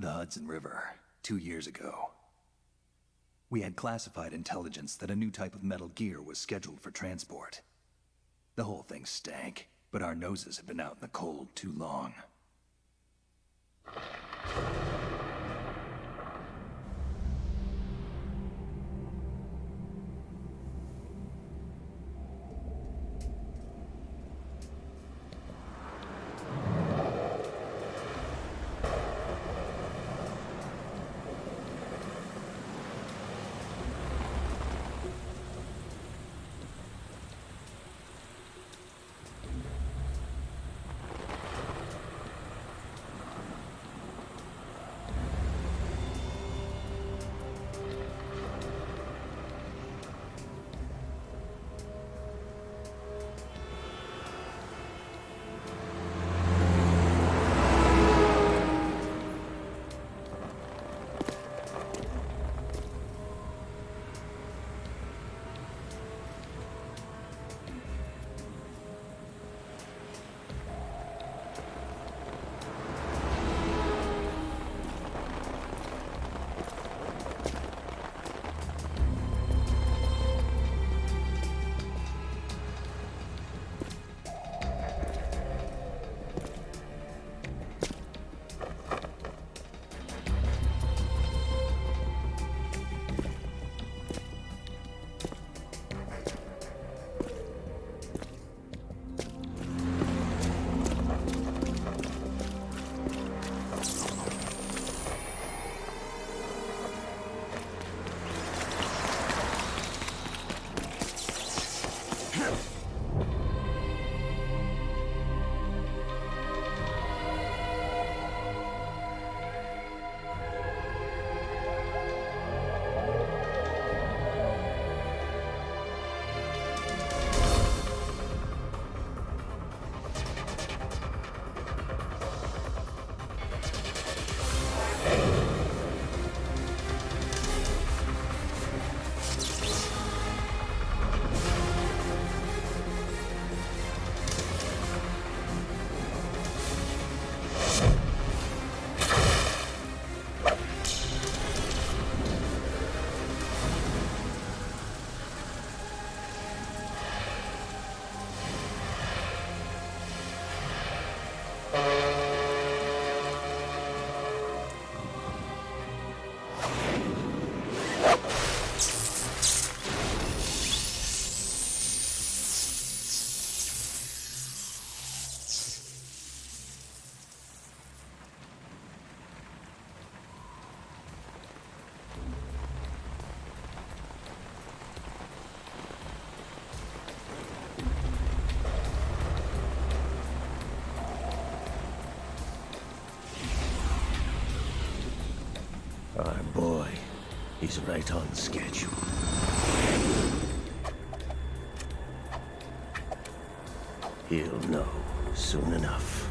the Hudson River 2 years ago. We had classified intelligence that a new type of metal gear was scheduled for transport. The whole thing stank, but our noses had been out in the cold too long. Our boy, he's right on schedule. He'll know soon enough.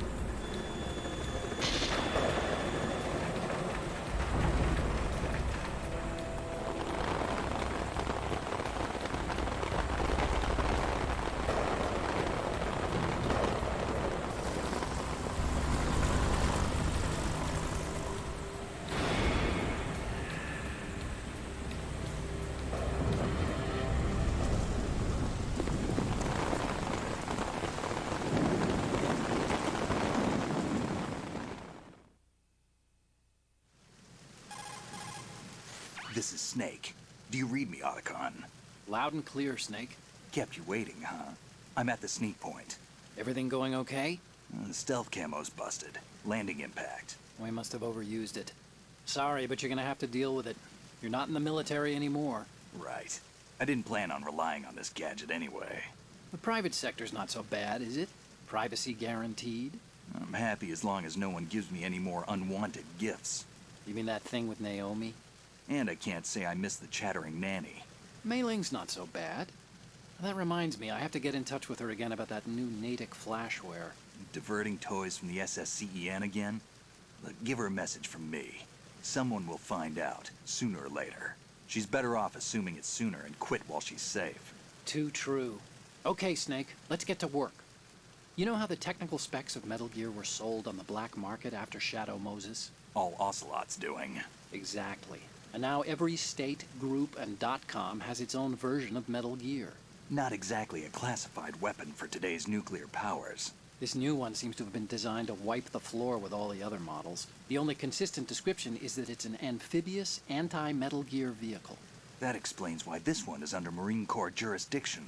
This is Snake. Do you read me, Otacon? Loud and clear, Snake. Kept you waiting, huh? I'm at the sneak point. Everything going okay? The stealth camo's busted. Landing impact. We must have overused it. Sorry, but you're gonna have to deal with it. You're not in the military anymore. Right. I didn't plan on relying on this gadget anyway. The private sector's not so bad, is it? Privacy guaranteed? I'm happy as long as no one gives me any more unwanted gifts. You mean that thing with Naomi? And I can't say I miss the chattering nanny. Mei Ling's not so bad. That reminds me, I have to get in touch with her again about that new Natick flashware. Diverting toys from the SSCEN again? Look, give her a message from me. Someone will find out, sooner or later. She's better off assuming it sooner and quit while she's safe. Too true. Okay, Snake, let's get to work. You know how the technical specs of Metal Gear were sold on the black market after Shadow Moses? all Ocelot's doing. Exactly. And now every state, group, and .com has its own version of Metal Gear. Not exactly a classified weapon for today's nuclear powers. This new one seems to have been designed to wipe the floor with all the other models. The only consistent description is that it's an amphibious, anti-Metal Gear vehicle. That explains why this one is under Marine Corps jurisdiction.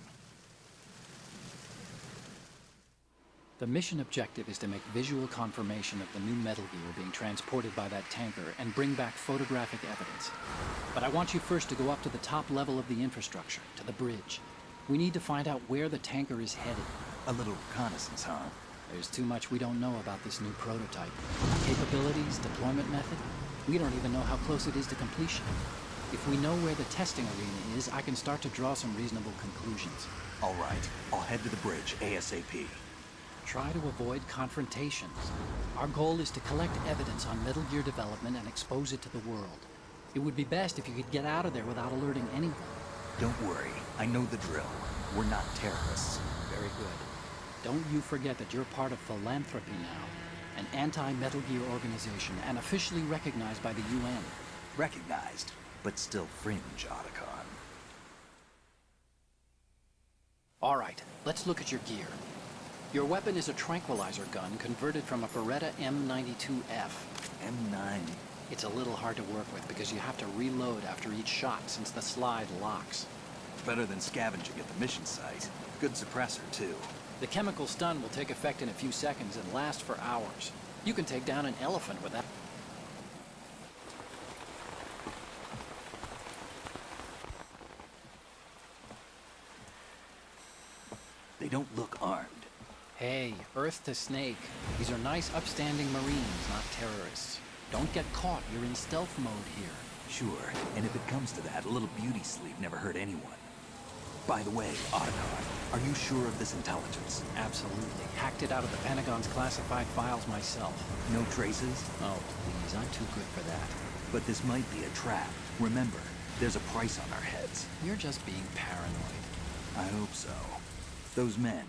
The mission objective is to make visual confirmation of the new Metal Gear being transported by that tanker and bring back photographic evidence. But I want you first to go up to the top level of the infrastructure, to the bridge. We need to find out where the tanker is headed. A little reconnaissance, huh? There's too much we don't know about this new prototype. Capabilities, deployment method. We don't even know how close it is to completion. If we know where the testing arena is, I can start to draw some reasonable conclusions. All right, I'll head to the bridge ASAP. Try to avoid confrontations. Our goal is to collect evidence on Metal Gear development and expose it to the world. It would be best if you could get out of there without alerting anyone. Don't worry, I know the drill. We're not terrorists. Very good. Don't you forget that you're part of Philanthropy now, an anti-Metal Gear organization and officially recognized by the UN. Recognized, but still fringe, Otacon. All right, let's look at your gear. Your weapon is a tranquilizer gun converted from a Beretta M92F. M9. It's a little hard to work with because you have to reload after each shot since the slide locks. Better than scavenging at the mission site. Good suppressor, too. The chemical stun will take effect in a few seconds and last for hours. You can take down an elephant with that. They don't look armed. Hey, Earth to Snake. These are nice, upstanding Marines, not terrorists. Don't get caught. You're in stealth mode here. Sure, and if it comes to that, a little beauty sleep never hurt anyone. By the way, Otacon, are you sure of this intelligence? Absolutely. Hacked it out of the Pentagon's classified files myself. No traces? Oh, please, I'm too good for that. But this might be a trap. Remember, there's a price on our heads. You're just being paranoid. I hope so. Those men,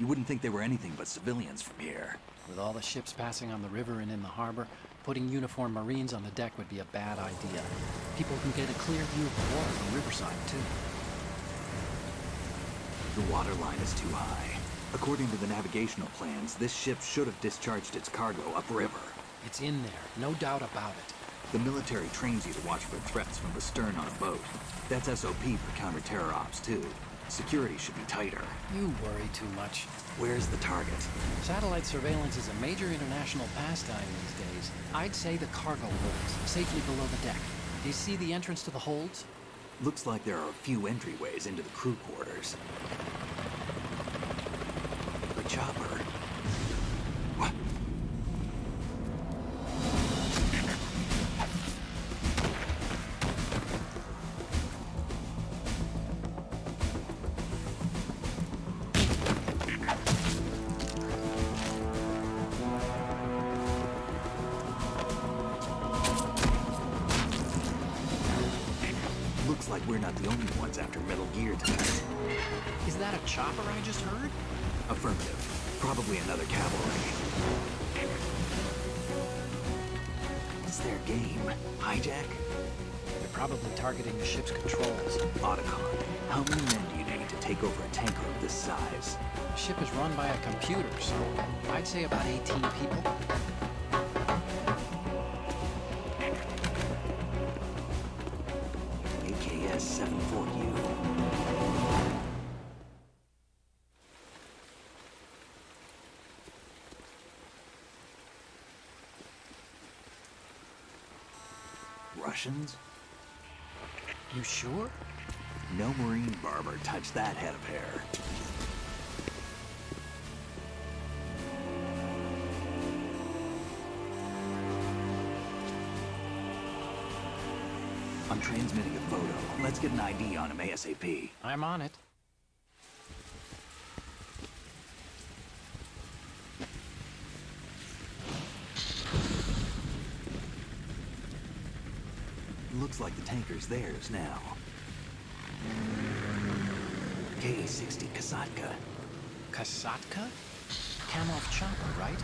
you wouldn't think they were anything but civilians from here. With all the ships passing on the river and in the harbor, putting uniformed Marines on the deck would be a bad idea. People can get a clear view of the water from Riverside, too. The water line is too high. According to the navigational plans, this ship should have discharged its cargo upriver. It's in there, no doubt about it. The military trains you to watch for threats from the stern on a boat. That's SOP for counter-terror ops, too. Security should be tighter. You worry too much. Where's the target? Satellite surveillance is a major international pastime these days. I'd say the cargo holds, safely below the deck. Do you see the entrance to the holds? Looks like there are a few entryways into the crew quarters. The chopper. What? Looks like we're not the only ones after Metal Gear tonight. Is that a chopper I just heard? Affirmative. Probably another cavalry. What's their game? Hijack? They're probably targeting the ship's controls. Otacon, how many men do you need to take over a tanker of this size? The ship is run by a computer, so I'd say about 18 people. AKS 74U. Russians? You sure? No Marine barber touched that head of hair. I'm transmitting a photo. Let's get an ID on him ASAP. I'm on it. Looks like the tanker's theirs now. Ka-60 Kasatka. Kasatka? Kamov chopper, right?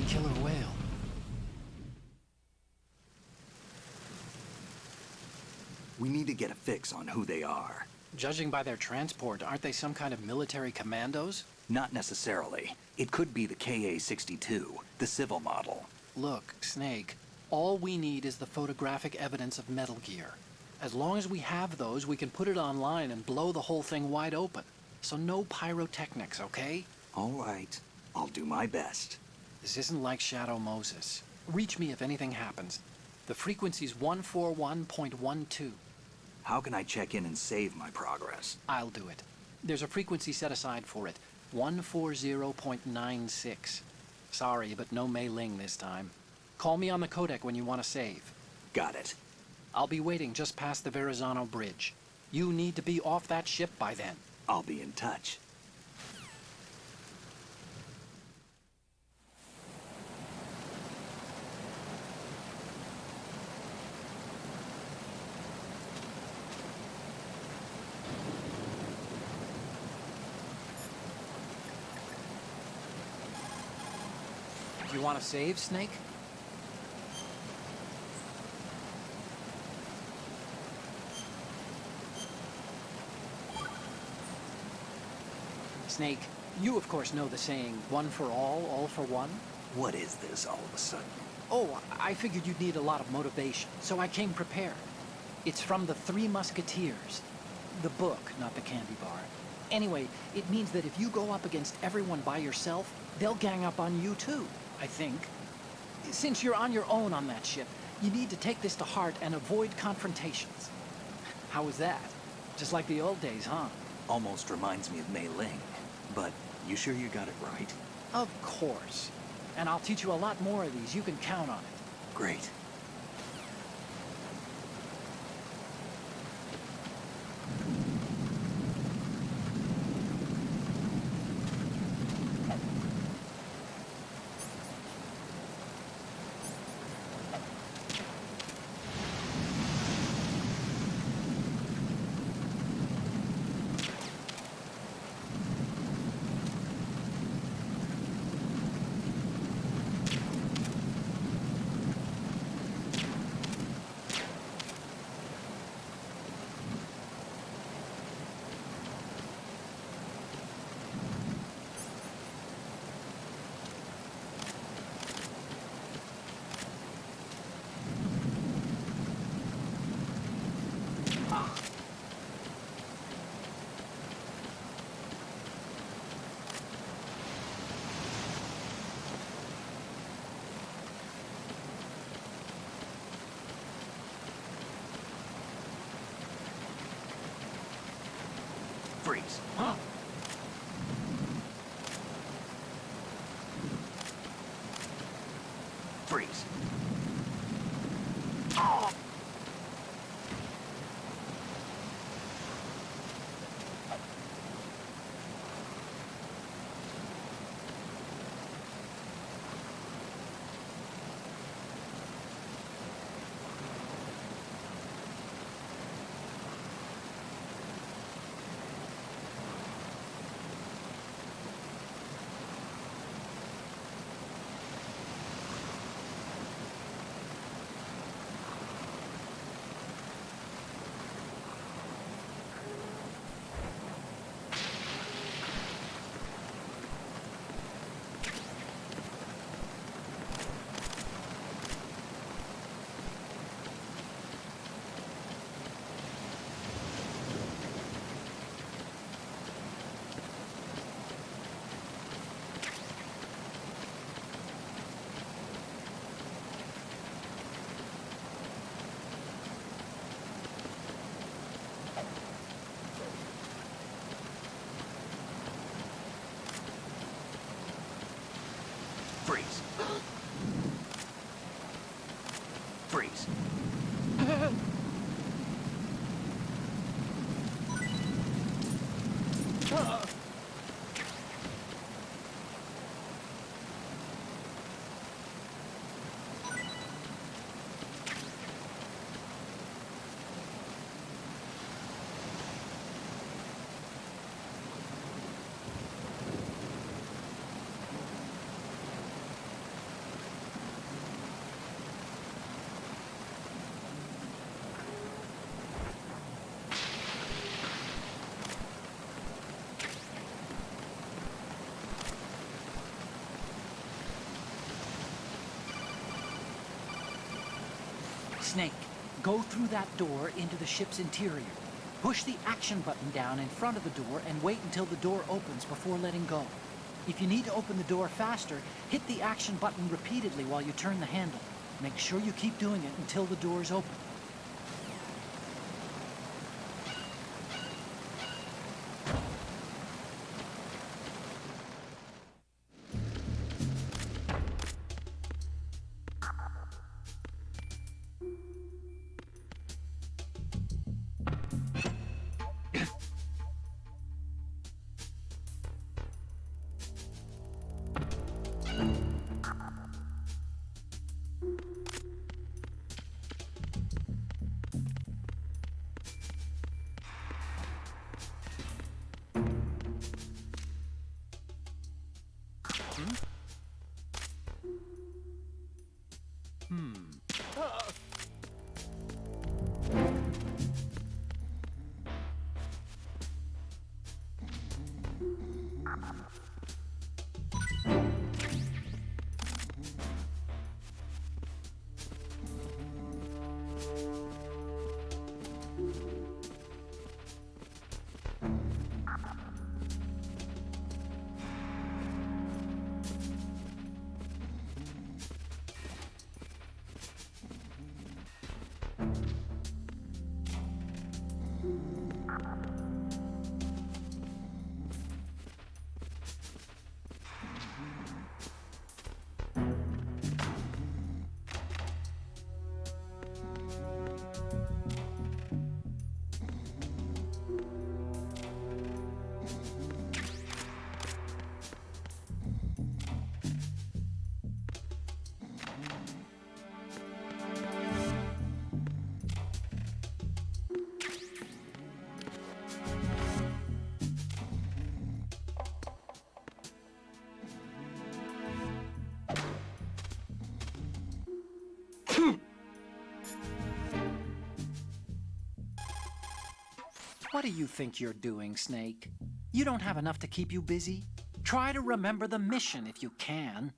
Killer whale. We need to get a fix on who they are. Judging by their transport, aren't they some kind of military commandos? Not necessarily. It could be the KA-62, the civil model. Look, Snake, all we need is the photographic evidence of Metal Gear. As long as we have those, we can put it online and blow the whole thing wide open. So no pyrotechnics, okay? All right. I'll do my best. This isn't like Shadow Moses. Reach me if anything happens. The frequency's 141.12. How can I check in and save my progress? I'll do it. There's a frequency set aside for it. 140.96. Sorry, but no Mei Ling this time. Call me on the codec when you want to save. Got it. I'll be waiting just past the Verrazano Bridge. You need to be off that ship by then. I'll be in touch. Do you want to save, Snake? Snake, you of course know the saying, one for all for one? What is this all of a sudden? Oh, I figured you'd need a lot of motivation, so I came prepared. It's from the Three Musketeers. The book, not the candy bar. Anyway, it means that if you go up against everyone by yourself, they'll gang up on you too, I think. Since you're on your own on that ship, you need to take this to heart and avoid confrontations. How was that? Just like the old days, huh? Almost reminds me of Mei Ling. But you sure you got it right? Of course. And I'll teach you a lot more of these. You can count on it. Great. Freeze. Huh? Freeze. Oh! Snake, go through that door into the ship's interior. Push the action button down in front of the door and wait until the door opens before letting go. If you need to open the door faster, hit the action button repeatedly while you turn the handle. Make sure you keep doing it until the door's open. What do you think you're doing, Snake? You don't have enough to keep you busy? Try to remember the mission if you can.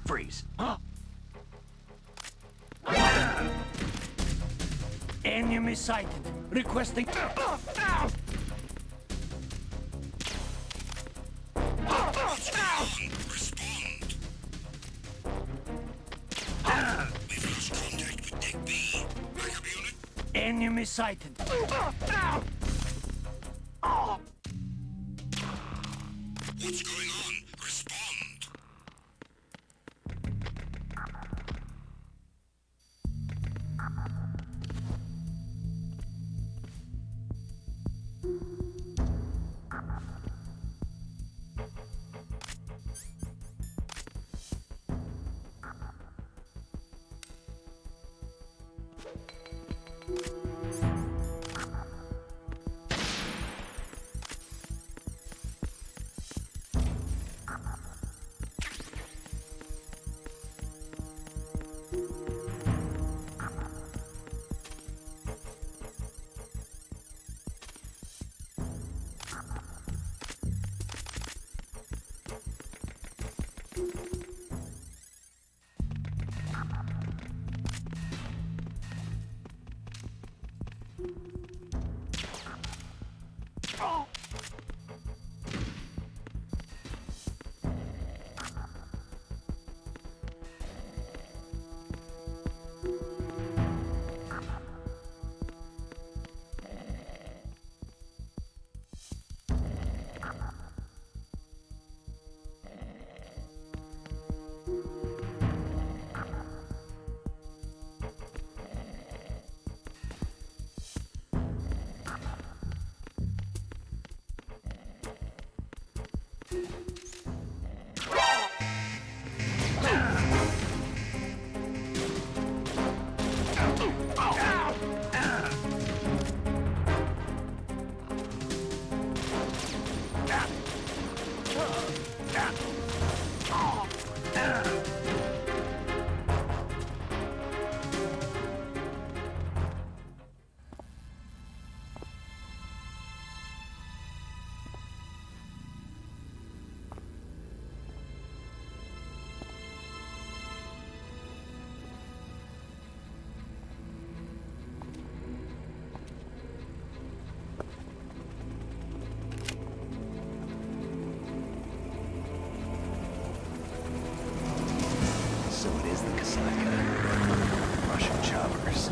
Freeze. Enemy sighted. Requesting. Enemy sighted. What's going on? Respond. Casablanca. Russian choppers.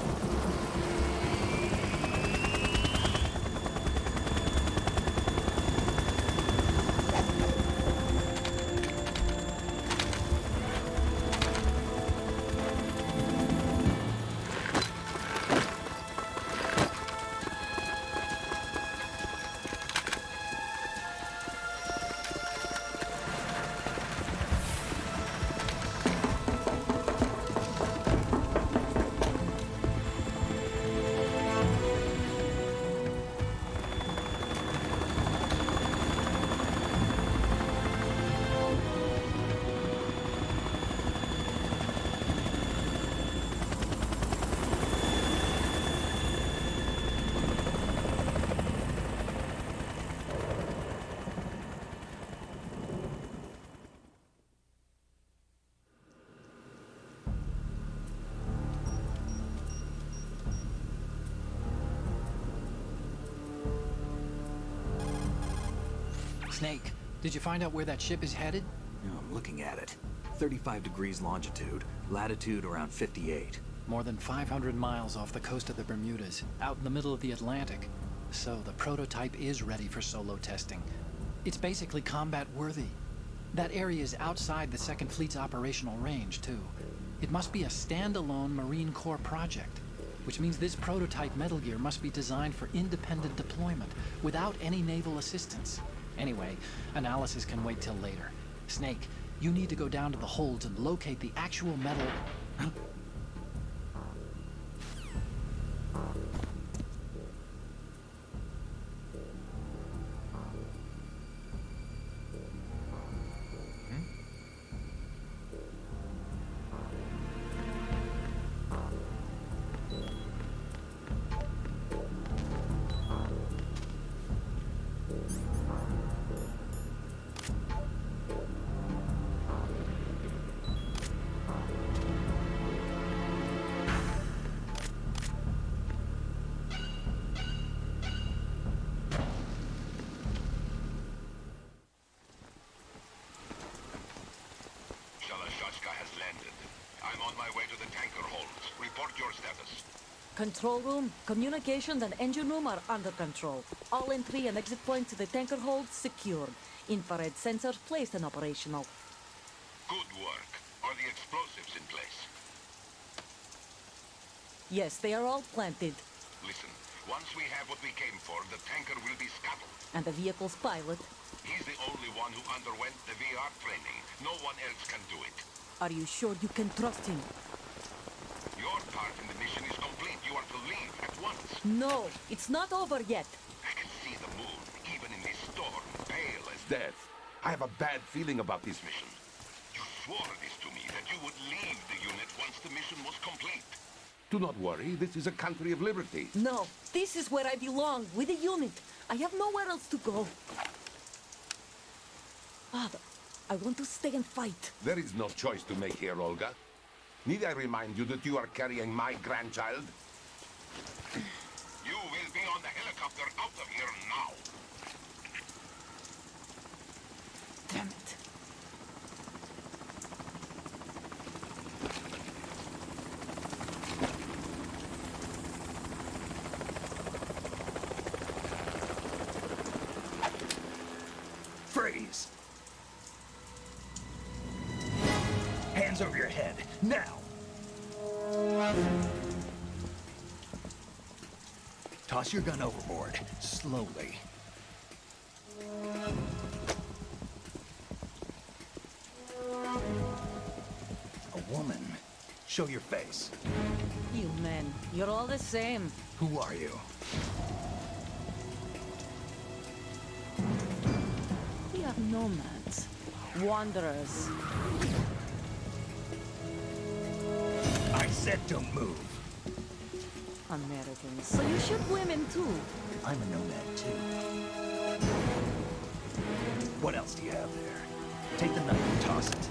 Snake, did you find out where that ship is headed? I'm looking at it. 35 degrees longitude, latitude around 58. More than 500 miles off the coast of the Bermudas, out in the middle of the Atlantic. So the prototype is ready for solo testing. It's basically combat worthy. That area is outside the Second Fleet's operational range, too. It must be a standalone Marine Corps project, which means this prototype Metal Gear must be designed for independent deployment, without any naval assistance. Anyway, analysis can wait till later. Snake, you need to go down to the holds and locate the actual metal... Huh? has landed. I'm on my way to the tanker holds. Report your status. Control room, communications and engine room are under control. All entry and exit points to the tanker hold secured. Infrared sensors placed and operational. Good work. Are the explosives in place? Yes, they are all planted. Listen, once we have what we came for, the tanker will be scuttled. And the vehicle's pilot. He's the only one who underwent the VR training. No one else can do it. Are you sure you can trust him? Your part in the mission is complete. You are to leave at once. No, it's not over yet. I can see the moon, even in this storm, pale as death. I have a bad feeling about this mission. You swore this to me, that you would leave the unit once the mission was complete. Do not worry, this is a country of liberty. No, this is where I belong, with the unit. I have nowhere else to go. Father, I want to stay and fight. There is no choice to make here, Olga. Need I remind you that you are carrying my grandchild? You will be on the helicopter out of here now. Damn it. Freeze! Hands over your head, now! Toss your gun overboard, slowly. A woman. Show your face. You men, you're all the same. Who are you? We are nomads. Wanderers. I said don't move. Americans. So you shoot women too. I'm a nomad too. What else do you have there? Take the knife and toss it.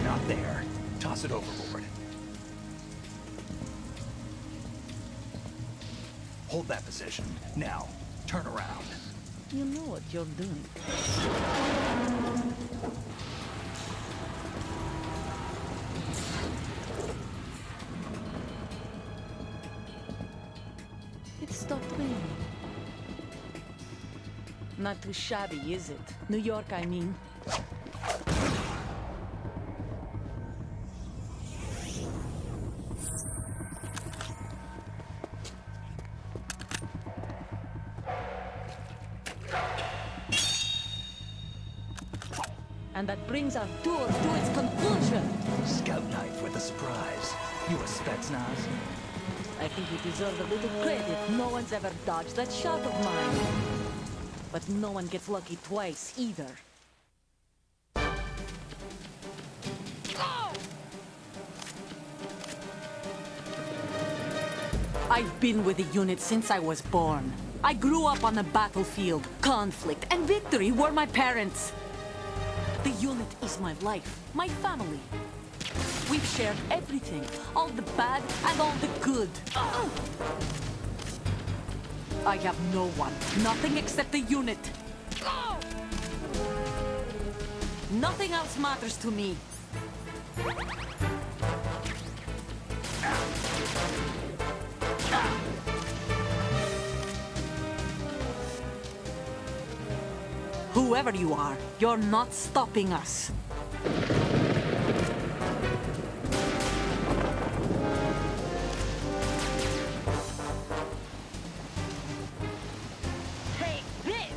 Not there. Toss it overboard. Hold that position. Now, turn around. You know what you're doing. It stopped raining. Not too shabby, is it? New York, I mean. And that brings our tour to its conclusion. Scout knife with a surprise. You a Spetsnaz? I think you deserve a little credit. No one's ever dodged that shot of mine. But no one gets lucky twice, either. I've been with the unit since I was born. I grew up on the battlefield. Conflict and victory were my parents. The unit is my life, my family. We've shared everything, all the bad and all the good. I have no one, nothing except the unit. Nothing else matters to me. Whoever you are, you're not stopping us. Take this!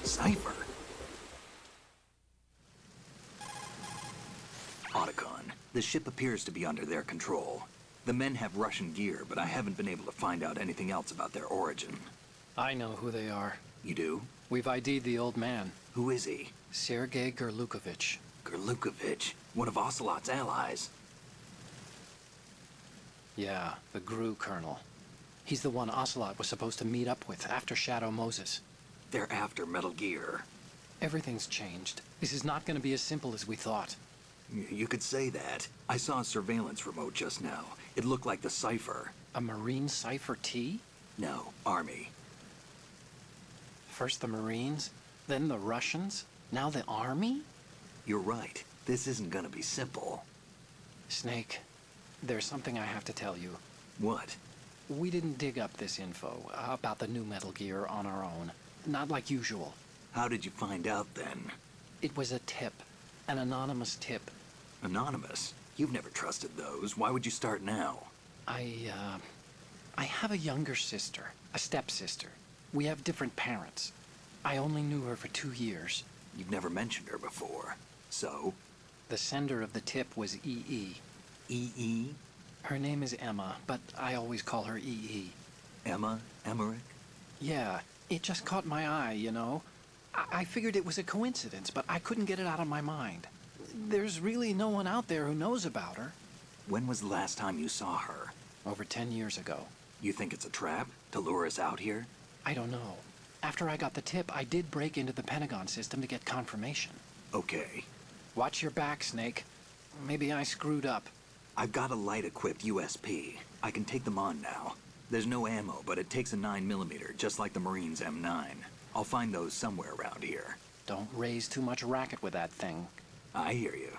Cipher. Otacon, the ship appears to be under their control. The men have Russian gear, but I haven't been able to find out anything else about their origin. I know who they are. You do? We've ID'd the old man, Who is he? Sergei Gerlukovich. Gerlukovich, one of Ocelot's allies. Yeah, the GRU colonel. He's the one Ocelot was supposed to meet up with after Shadow Moses. They're after Metal Gear. Everything's changed. This is not going to be as simple as we thought. You could say that. I saw a surveillance remote just now. It looked like the Cipher. A Marine Cipher T? No, Army. First the Marines, then the Russians, now the Army? You're right. This isn't gonna be simple. Snake, there's something I have to tell you. What? We didn't dig up this info about the new Metal Gear on our own. Not like usual. How did you find out then? It was a tip. An anonymous tip. Anonymous? You've never trusted those. Why would you start now? I have a younger sister, a stepsister. We have different parents. I only knew her for 2 years. You've never mentioned her before. So? The sender of the tip was EE. E.E.? Her name is Emma, but I always call her EE. Emma Emmerich? Yeah, it just caught my eye, you know? I figured it was a coincidence, but I couldn't get it out of my mind. There's really no one out there who knows about her. When was the last time you saw her? Over 10 years ago. You think it's a trap to lure us out here? I don't know. After I got the tip, I did break into the Pentagon system to get confirmation. Okay. Watch your back, Snake. Maybe I screwed up. I've got a light-equipped USP. I can take them on now. There's no ammo, but it takes a 9mm, just like the Marines' M9. I'll find those somewhere around here. Don't raise too much racket with that thing. I hear you.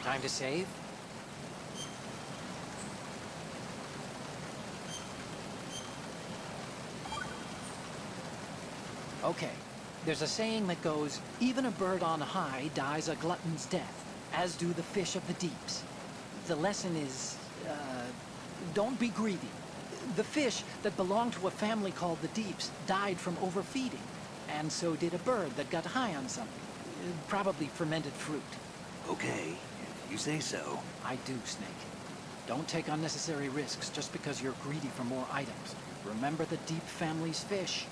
Time to save? Okay, there's a saying that goes, even a bird on high dies a glutton's death, as do the fish of the deeps. The lesson is, don't be greedy. The fish that belonged to a family called the deeps died from overfeeding, and so did a bird that got high on something, probably fermented fruit. Okay, if you say so. I do, Snake. Don't take unnecessary risks just because you're greedy for more items. Remember the Deep family's fish.